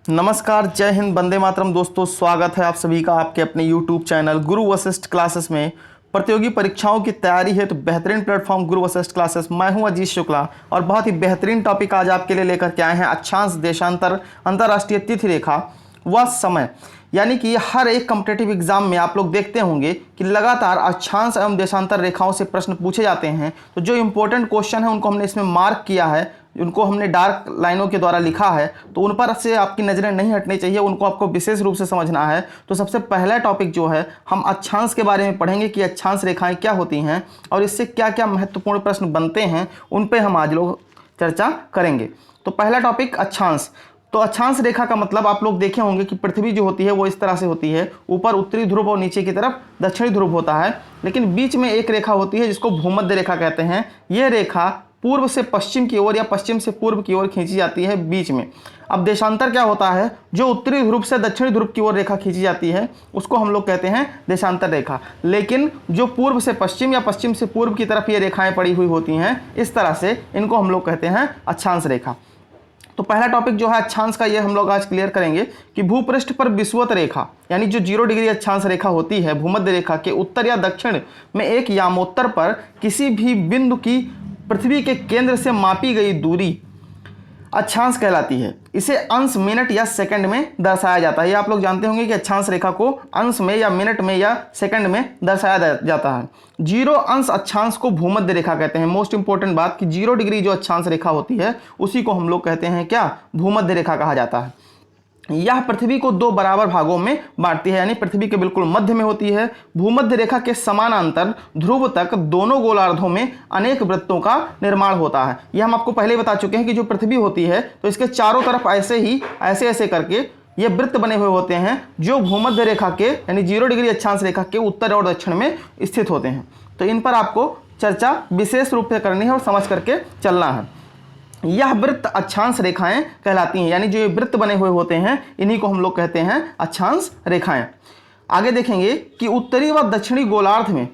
नमस्कार, जय हिंद, वंदे मातरम। दोस्तों, स्वागत है आप सभी का आपके अपने YouTube चैनल गुरु वशिष्ठ क्लासेस में। प्रतियोगी परीक्षाओं की तैयारी है तो बेहतरीन प्लेटफॉर्म गुरु वशिष्ठ क्लासेस। मैं हूं अजीत शुक्ला और बहुत ही बेहतरीन टॉपिक आज आपके लिए लेकर के आए हैं। अक्षांश, देशांतर, अंतर्राष्ट्रीय तिथि रेखा व समय। यानी कि हर एक कॉम्पिटेटिव एग्जाम में आप लोग देखते होंगे कि लगातार अक्षांश एवं देशांतर रेखाओं से प्रश्न पूछे जाते हैं। तो जो इंपॉर्टेंट क्वेश्चन है उनको हमने इसमें मार्क किया है, उनको हमने डार्क लाइनों के द्वारा लिखा है, तो उन पर से आपकी नज़रें नहीं हटनी चाहिए, उनको आपको विशेष रूप से समझना है। तो सबसे पहला टॉपिक जो है, हम अक्षांश के बारे में पढ़ेंगे कि अक्षांश रेखाएं क्या होती हैं और इससे क्या क्या महत्वपूर्ण प्रश्न बनते हैं, उन पे हम आज लोग चर्चा करेंगे। तो पहला टॉपिक अक्षांश। तो अक्षांश रेखा का मतलब आप लोग देखे होंगे कि पृथ्वी जो होती है वो इस तरह से होती है, ऊपर उत्तरी ध्रुव और नीचे की तरफ दक्षिणी ध्रुव होता है, लेकिन बीच में एक रेखा होती है जिसको भूमध्य रेखा कहते हैं। यह रेखा पूर्व से पश्चिम की ओर या पश्चिम से पूर्व की ओर खींची जाती है बीच में। अब देशांतर क्या होता है? जो उत्तरी ध्रुव से दक्षिणी ध्रुव की ओर रेखा खींची जाती है उसको हम लोग कहते हैं देशांतर रेखा। लेकिन जो पूर्व से पश्चिम या पश्चिम से पूर्व की तरफ ये रेखाएं पड़ी हुई होती हैं, इस तरह से इनको हम लोग कहते हैं अक्षांश रेखा। तो पहला टॉपिक जो है अक्षांश का, ये हम लोग आज क्लियर करेंगे कि भूपृष्ठ पर विषुवत रेखा यानी जो 0 डिग्री अक्षांश रेखा होती है भूमध्य रेखा के उत्तर या दक्षिण में एक यामोत्तर पर किसी भी बिंदु की पृथ्वी के केंद्र से मापी गई दूरी अक्षांश कहलाती है। इसे अंश, मिनट या सेकंड में दर्शाया जाता है। ये आप लोग जानते होंगे कि अक्षांश रेखा को अंश में या मिनट में या सेकंड में दर्शाया जाता है। 0 अंश अक्षांश को भूमध्य रेखा कहते हैं। मोस्ट इंपॉर्टेंट बात कि 0 डिग्री जो अक्षांश रेखा होती है उसी को हम लोग कहते हैं क्या? भूमध्य रेखा कहा जाता है। यह पृथ्वी को 2 बराबर भागों में बांटती है, यानी पृथ्वी के बिल्कुल मध्य में होती है। भूमध्य रेखा के समानांतर ध्रुव तक दोनों गोलार्धों में अनेक वृत्तों का निर्माण होता है। यह हम आपको पहले बता चुके हैं कि जो पृथ्वी होती है तो इसके चारों तरफ ऐसे करके ये वृत्त बने हुए होते हैं जो भूमध्य रेखा के यानी 0 डिग्री अक्षांश रेखा के उत्तर और दक्षिण में स्थित होते हैं। तो इन पर आपको चर्चा विशेष रूप से करनी है और समझ करके चलना है। यह वृत्त अक्षांश रेखाएं कहलाती हैं, यानी जो ये वृत्त बने हुए होते हैं इन्हीं को हम लोग कहते हैं अक्षांश रेखाएं। आगे देखेंगे कि उत्तरी व दक्षिणी गोलार्ध में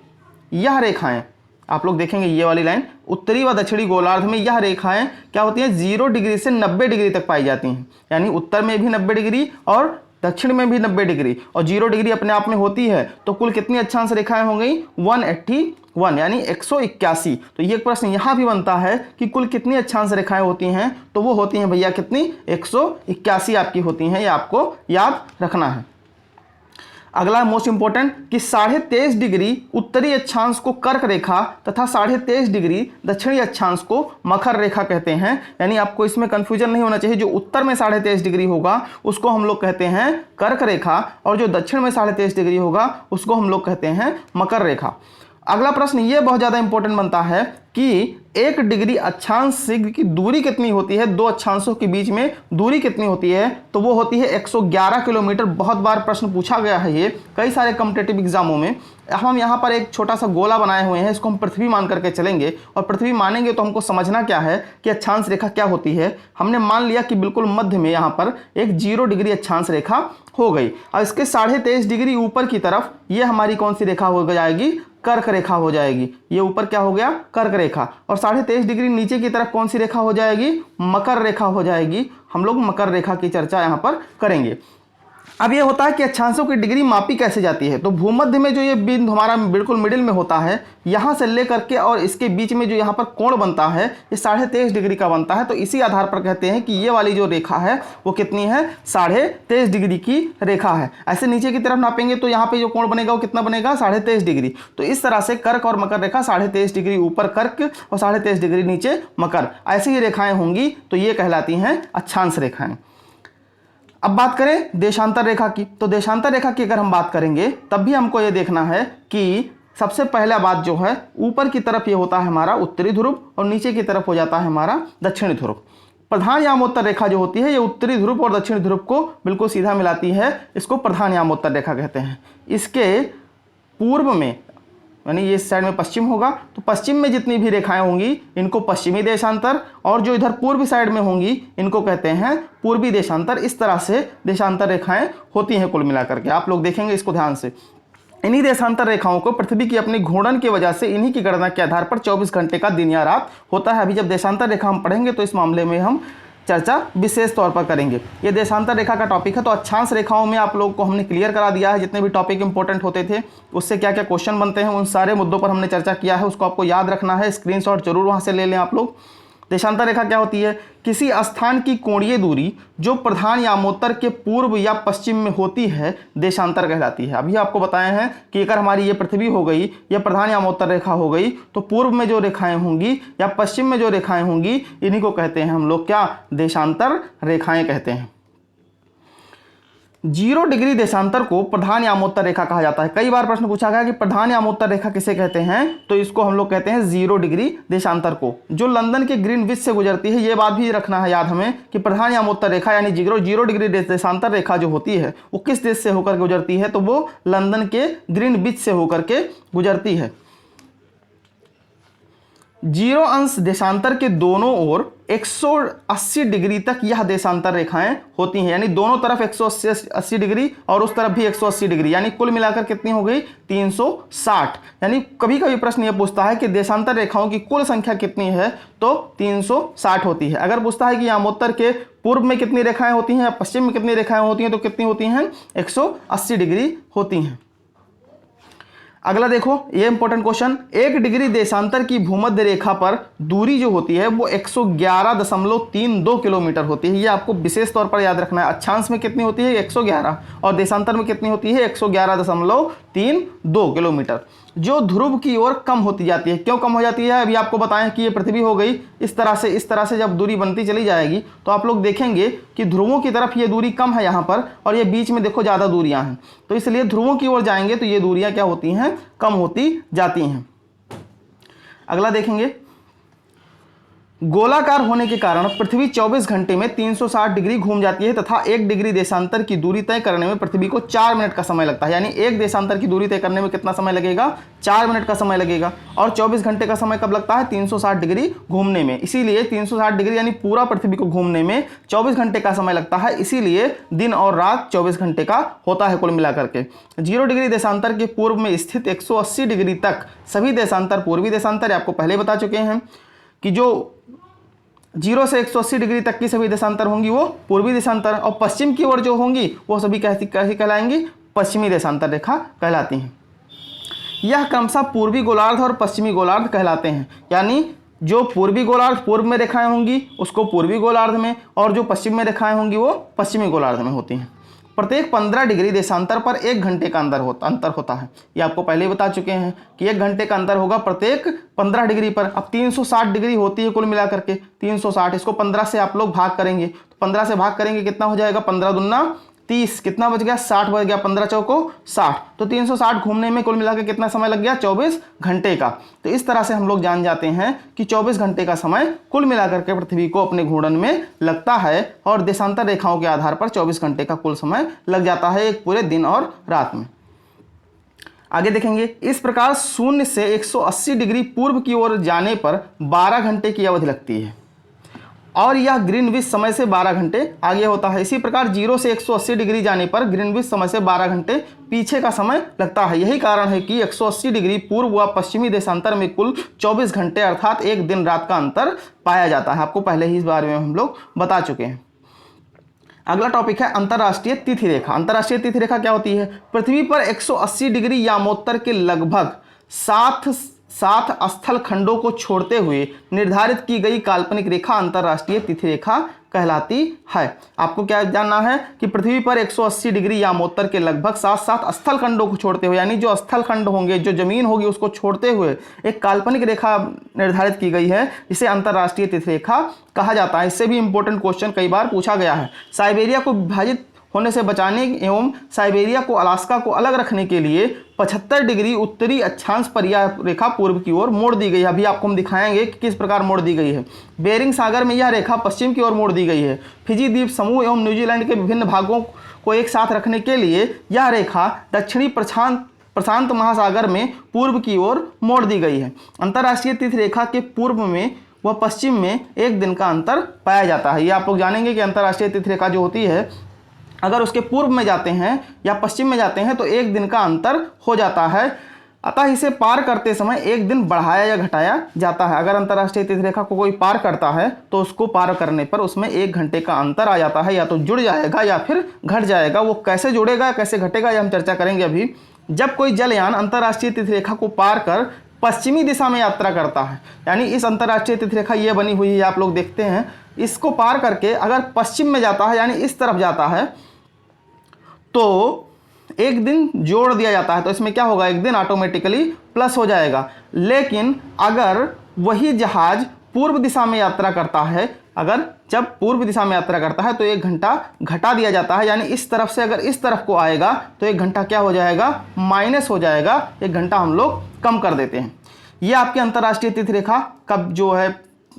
यह रेखाएं, आप लोग देखेंगे ये वाली लाइन, उत्तरी व दक्षिणी गोलार्ध में यह रेखाएं क्या होती हैं? 0 डिग्री से 90 डिग्री तक पाई जाती हैं। यानी उत्तर में भी 90 डिग्री और दक्षिण में भी 90 डिग्री, और 0 डिग्री अपने आप में होती है तो कुल कितनी अक्षांश रेखाएं हो गई? 181 यानी 181। तो ये प्रश्न यहां भी बनता है कि कुल कितनी अक्षांश रेखाएं होती हैं? तो वो होती हैं भैया कितनी? 181 आपकी होती हैं। ये आपको याद रखना है। अगला मोस्ट इंपॉर्टेंट कि 23.5 डिग्री उत्तरी अक्षांश को कर्क रेखा तथा 23.5 डिग्री दक्षिणी अक्षांश को मकर रेखा कहते हैं। यानी आपको इसमें कंफ्यूजन नहीं होना चाहिए। जो उत्तर में 23.5 डिग्री होगा उसको हम लोग कहते हैं कर्क रेखा, और जो दक्षिण में 23.5 डिग्री होगा उसको हम लोग कहते हैं मकर रेखा। अगला प्रश्न ये बहुत ज़्यादा इंपॉर्टेंट बनता है कि 1 डिग्री अक्षांश से की दूरी कितनी होती है? 2 अक्षांशों के बीच में दूरी कितनी होती है? तो वो होती है 111 किलोमीटर। बहुत बार प्रश्न पूछा गया है ये कई सारे कॉम्पिटेटिव एग्जामों में। हम यहाँ पर एक छोटा सा गोला बनाए हुए हैं, इसको हम पृथ्वी मान करके चलेंगे, और पृथ्वी मानेंगे तो हमको समझना क्या है कि अक्षांश रेखा क्या होती है। हमने मान लिया कि बिल्कुल मध्य में यहाँ पर एक 0 डिग्री अक्षांश रेखा हो गई, और इसके 23.5 डिग्री ऊपर की तरफ ये हमारी कौन सी रेखा हो जाएगी? कर्क रेखा हो जाएगी। ये ऊपर क्या हो गया? कर्क रेखा। और 23.5 डिग्री नीचे की तरफ कौन सी रेखा हो जाएगी? मकर रेखा हो जाएगी। हम लोग मकर रेखा की चर्चा यहाँ पर करेंगे। अब ये होता है कि अक्षांशों की डिग्री मापी कैसे जाती है? तो भूमध्य में जो ये बिंदु हमारा बिल्कुल मिडिल में होता है, यहाँ से लेकर के और इसके बीच में जो यहाँ पर कोण बनता है ये 23.5 डिग्री का बनता है। तो इसी आधार पर कहते हैं कि ये वाली जो रेखा है वो कितनी है? 23.5 डिग्री की रेखा है। ऐसे नीचे की तरफ नापेंगे तो यहाँ पे जो कोण बनेगा वो कितना बनेगा? 23.5 डिग्री। तो इस तरह से कर्क और मकर रेखा 23.5 डिग्री ऊपर कर्क और 23.5 डिग्री नीचे मकर, ऐसी ही रेखाएं होंगी तो ये कहलाती हैं अक्षांश रेखाएं। अब बात करें देशांतर रेखा की, तो देशांतर रेखा की अगर हम बात करेंगे तब भी हमको ये देखना है कि सबसे पहला बात जो है, ऊपर की तरफ ये होता है हमारा उत्तरी ध्रुव और नीचे की तरफ हो जाता है हमारा दक्षिणी ध्रुव। प्रधान यामोत्तर रेखा जो होती है ये उत्तरी ध्रुव और दक्षिणी ध्रुव को बिल्कुल सीधा मिलाती है, इसको प्रधान यामोत्तर रेखा कहते हैं। इसके पूर्व में यानी ये साइड में पश्चिम होगा, तो पश्चिम में जितनी भी रेखाएं होंगी इनको पश्चिमी देशांतर, और जो इधर पूर्वी साइड में होंगी इनको कहते हैं पूर्वी देशांतर। इस तरह से देशांतर रेखाएं होती हैं कुल मिलाकर के। आप लोग देखेंगे इसको ध्यान से। इन्हीं देशांतर रेखाओं को पृथ्वी की अपनी घूर्णन की वजह से इन्हीं की गणना के आधार पर 24 घंटे का दिन या रात होता है। अभी जब देशांतर रेखा हम पढ़ेंगे तो इस मामले में हम चर्चा विशेष तौर पर करेंगे। ये देशांतर रेखा का टॉपिक है। तो अक्षांश रेखाओं में आप लोगों को हमने क्लियर करा दिया है, जितने भी टॉपिक इंपॉर्टेंट होते थे उससे क्या क्या क्वेश्चन बनते हैं, उन सारे मुद्दों पर हमने चर्चा किया है। उसको आपको याद रखना है, स्क्रीनशॉट जरूर वहाँ से ले लें आप लोग। देशांतर रेखा क्या होती है? किसी स्थान की कोणीय दूरी जो प्रधान यामोत्तर के पूर्व या पश्चिम में होती है देशांतर कहलाती है। अभी आपको बताए हैं कि अगर हमारी ये पृथ्वी हो गई, ये प्रधान यामोत्तर रेखा हो गई, तो पूर्व में जो रेखाएं होंगी या पश्चिम में जो रेखाएं होंगी, इन्हीं को कहते हैं हम लोग क्या? देशांतर रेखाएं कहते हैं। 0 डिग्री देशांतर को प्रधान यामोत्तर रेखा कहा जाता है। कई बार प्रश्न पूछा गया कि प्रधान यामोत्तर रेखा किसे कहते हैं, तो इसको हम लोग कहते हैं 0 डिग्री देशांतर को, जो लंदन के ग्रीनविच से गुजरती है। ये बात भी रखना है याद हमें कि प्रधान यामोत्तर रेखा यानी 0 डिग्री देशांतर रेखा जो होती है वो किस देश से होकर गुजरती है, तो वो लंदन के ग्रीनविच से होकर के गुजरती है। 0 अंश देशांतर के दोनों ओर 180 डिग्री तक यह देशांतर रेखाएं होती हैं, यानी दोनों तरफ 180 डिग्री और उस तरफ भी 180 डिग्री, यानी कुल मिलाकर कितनी हो गई? 360। यानी कभी कभी प्रश्न यह पूछता है कि देशांतर रेखाओं की कुल संख्या कितनी है, तो 360 होती है। अगर पूछता है कि यामोत्तर के पूर्व में कितनी रेखाएं होती हैं या पश्चिम में कितनी रेखाएं होती हैं, तो कितनी होती हैं? 180 डिग्री होती हैं। अगला देखो, ये इंपॉर्टेंट क्वेश्चन, 1 डिग्री देशांतर की भूमध्य रेखा पर दूरी जो होती है वो 111.32 किलोमीटर होती है। ये आपको विशेष तौर पर याद रखना है। अक्षांश में कितनी होती है? 111, और देशांतर में कितनी होती है? 111.32 किलोमीटर, जो ध्रुव की ओर कम होती जाती है। क्यों कम हो जाती है? अभी आपको बताएं कि ये पृथ्वी हो गई, इस तरह से जब दूरी बनती चली जाएगी तो आप लोग देखेंगे कि ध्रुवों की तरफ ये दूरी कम है यहाँ पर, और ये बीच में देखो ज़्यादा दूरियां हैं। तो इसलिए ध्रुवों की ओर जाएंगे तो ये दूरियां क्या होती हैं? कम होती जाती हैं। अगला देखेंगे, गोलाकार होने के कारण पृथ्वी 24 घंटे में 360 डिग्री घूम जाती है तथा 1 डिग्री देशांतर की दूरी तय करने में पृथ्वी को 4 मिनट का समय लगता है। यानी एक देशांतर की दूरी तय करने में कितना समय लगेगा? 4 मिनट का समय लगेगा। और 24 घंटे का समय कब लगता है? 360 डिग्री घूमने में। इसीलिए 360 डिग्री यानी पूरा पृथ्वी को घूमने में 24 घंटे का समय लगता है। इसीलिए दिन और रात 24 घंटे का होता है कुल मिलाकर के। 0 डिग्री देशांतर के पूर्व में स्थित 180 डिग्री तक सभी देशांतर पूर्वी देशांतर, आपको पहले बता चुके हैं कि जो 0 से 180 डिग्री तक की सभी देशांतर होंगी वो पूर्वी देशांतर, और पश्चिम की ओर जो होंगी वो सभी कैसी कहलाएंगी? पश्चिमी देशांतर रेखा कहलाती हैं। यह क्रमशः पूर्वी गोलार्ध और पश्चिमी गोलार्ध कहलाते हैं। यानी जो पूर्वी गोलार्ध पूर्व में रेखाएं होंगी उसको पूर्वी गोलार्ध में, और जो पश्चिम में रेखाएं होंगी वो पश्चिमी गोलार्ध में होती हैं। प्रत्येक 15 डिग्री देशांतर पर 1 घंटे का अंतर होता है। ये आपको पहले ही बता चुके हैं कि 1 घंटे का अंतर होगा प्रत्येक 15 डिग्री पर। अब 360 डिग्री होती है कुल मिलाकर के 360, इसको 15 से आप लोग भाग करेंगे, तो 15 से भाग करेंगे कितना हो जाएगा? 15 दूना 30, कितना बच गया? 60 बच गया, 15 चौको 60, तो 360 घूमने में कुल मिलाकर कितना समय लग गया? 24 घंटे का। तो इस तरह से हम लोग जान जाते हैं कि 24 घंटे का समय कुल मिलाकर के पृथ्वी को अपने घूर्णन में लगता है, और देशांतर रेखाओं के आधार पर 24 घंटे का कुल समय लग जाता है एक पूरे दिन और रात में। आगे देखेंगे, इस प्रकार 0 से 180 डिग्री पूर्व की ओर जाने पर 12 घंटे की अवधि लगती है, और यह ग्रीनविच समय से 12 घंटे आगे होता है। इसी प्रकार 0 से 180 डिग्री जाने पर ग्रीनविच समय से 12 घंटे पीछे का समय लगता है। यही कारण है कि 180 डिग्री पूर्व व पश्चिमी देशांतर में कुल 24 घंटे अर्थात एक दिन रात का अंतर पाया जाता है। आपको पहले ही इस बारे में हम लोग बता चुके हैं। अगला टॉपिक है अंतर्राष्ट्रीय तिथि रेखा। अंतर्राष्ट्रीय तिथि रेखा क्या होती है? पृथ्वी पर 180 डिग्री यामोत्तर के लगभग 7 स्थल खंडों को छोड़ते हुए निर्धारित की गई काल्पनिक रेखा अंतर्राष्ट्रीय तिथि रेखा कहलाती है। आपको क्या जानना है कि पृथ्वी पर 180 डिग्री यामोत्तर के लगभग 7 स्थल खंडों को छोड़ते हुए, यानी जो स्थल खंड होंगे, जो जमीन होगी, उसको छोड़ते हुए एक काल्पनिक रेखा निर्धारित की गई है, इसे अंतर्राष्ट्रीय तिथि रेखा कहा जाता है। इससे भी इंपॉर्टेंट क्वेश्चन कई बार पूछा गया है। साइबेरिया को विभाजित होने से बचाने एवं साइबेरिया को अलास्का को अलग रखने के लिए 75 डिग्री उत्तरी अक्षांश पर यह रेखा पूर्व की ओर मोड़ दी गई है। अभी आपको हम दिखाएंगे कि किस प्रकार मोड़ दी गई है। बेरिंग सागर में यह रेखा पश्चिम की ओर मोड़ दी गई है। फिजी द्वीप समूह एवं न्यूजीलैंड के विभिन्न भागों को एक साथ रखने के लिए यह रेखा दक्षिणी प्रशांत महासागर में पूर्व की ओर मोड़ दी गई है। अंतर्राष्ट्रीय तिथि रेखा के पूर्व में व पश्चिम में 1 दिन का अंतर पाया जाता है। ये आप लोग जानेंगे कि अंतर्राष्ट्रीय तिथि रेखा जो होती है, अगर उसके पूर्व में जाते हैं या पश्चिम में जाते हैं तो 1 दिन का अंतर हो जाता है। अतः इसे पार करते समय एक दिन बढ़ाया या घटाया जाता है। अगर अंतर्राष्ट्रीय तिथि रेखा को कोई पार करता है तो उसको पार करने पर उसमें 1 घंटे का अंतर आ जाता है, या तो जुड़ जाएगा या फिर घट जाएगा। वो कैसे जुड़ेगा कैसे घटेगा ये हम चर्चा करेंगे अभी। जब कोई जलयान अंतर्राष्ट्रीय तिथि रेखा को पार कर पश्चिमी दिशा में यात्रा करता है, यानी इस अंतर्राष्ट्रीय तिथि रेखा ये बनी हुई है, आप लोग देखते हैं, इसको पार करके अगर पश्चिम में जाता है यानी इस तरफ जाता है तो एक दिन जोड़ दिया जाता है। तो इसमें क्या होगा, एक दिन ऑटोमेटिकली प्लस हो जाएगा। लेकिन अगर वही जहाज पूर्व दिशा में यात्रा करता है, अगर जब पूर्व दिशा में यात्रा करता है तो 1 घंटा घटा दिया जाता है, यानी इस तरफ से अगर इस तरफ को आएगा तो 1 घंटा क्या हो जाएगा, माइनस हो जाएगा, 1 घंटा हम लोग कम कर देते हैं। ये आपकी अंतर्राष्ट्रीय तिथि रेखा कब जो है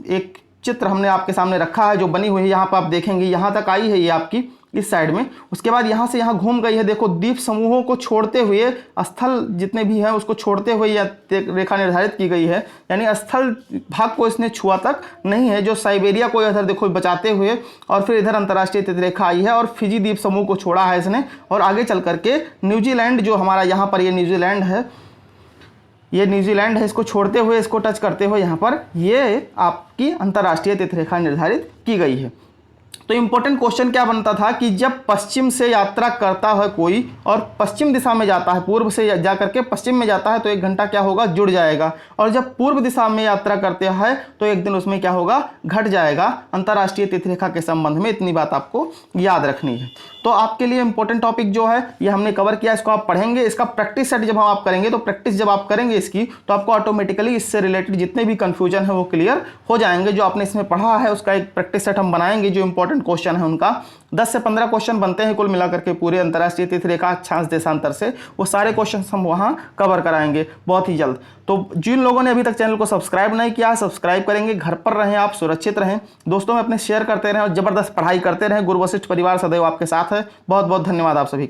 एक चित्र हमने आपके सामने रखा है जो बनी हुई है, यहाँ पर आप देखेंगे यहाँ तक आई है ये आपकी इस साइड में, उसके बाद यहाँ से यहाँ घूम गई है। देखो द्वीप समूहों को छोड़ते हुए, स्थल जितने भी हैं उसको छोड़ते हुए यह रेखा निर्धारित की गई है, यानी स्थल भाग को इसने छुआ तक नहीं है। जो साइबेरिया को इधर देखो बचाते हुए और फिर इधर अंतर्राष्ट्रीय तिथि रेखा आई है और फिजी द्वीप समूह को छोड़ा है इसने, और आगे चल करके न्यूजीलैंड जो हमारा यहाँ पर ये न्यूजीलैंड है, ये न्यूजीलैंड है, इसको छोड़ते हुए इसको टच करते हुए यहाँ पर ये आपकी अंतर्राष्ट्रीय तिथि रेखा निर्धारित की गई है। तो इंपॉर्टेंट क्वेश्चन क्या बनता था कि जब पश्चिम से यात्रा करता है कोई और पश्चिम दिशा में जाता है, पूर्व से जा करके पश्चिम में जाता है तो 1 घंटा क्या होगा, जुड़ जाएगा। और जब पूर्व दिशा में यात्रा करते हैं तो एक दिन उसमें क्या होगा, घट जाएगा। अंतर्राष्ट्रीय तिथि रेखा के संबंध में इतनी बात आपको याद रखनी है। तो आपके लिए इंपॉर्टेंट टॉपिक जो है ये हमने कवर किया, इसको आप पढ़ेंगे। इसका प्रैक्टिस सेट जब हम आप करेंगे तो प्रैक्टिस जब आप करेंगे इसकी तो आपको ऑटोमेटिकली इससे रिलेटेड जितने भी कंफ्यूजन है वो क्लियर हो जाएंगे। जो आपने इसमें पढ़ा है उसका एक प्रैक्टिस सेट हम बनाएंगे, जो इंपॉर्टेंट क्वेश्चन है उनका 10 से 15 क्वेश्चन बनते हैं कुल मिलाकर के पूरे अंतर्राष्ट्रीय तिथि रेखा अक्षांश देशांतर से, वो सारे क्वेश्चन हम वहां कवर कराएंगे बहुत ही जल्द। तो जिन लोगों ने अभी तक चैनल को सब्सक्राइब नहीं किया, सब्सक्राइब करेंगे। घर पर रहें आप, सुरक्षित रहें, दोस्तों में अपने शेयर करते रहें और जबरदस्त पढ़ाई करते रहें। गुरु वशिष्ठ परिवार सदैव आपके साथ है। बहुत बहुत धन्यवाद आप सभी का।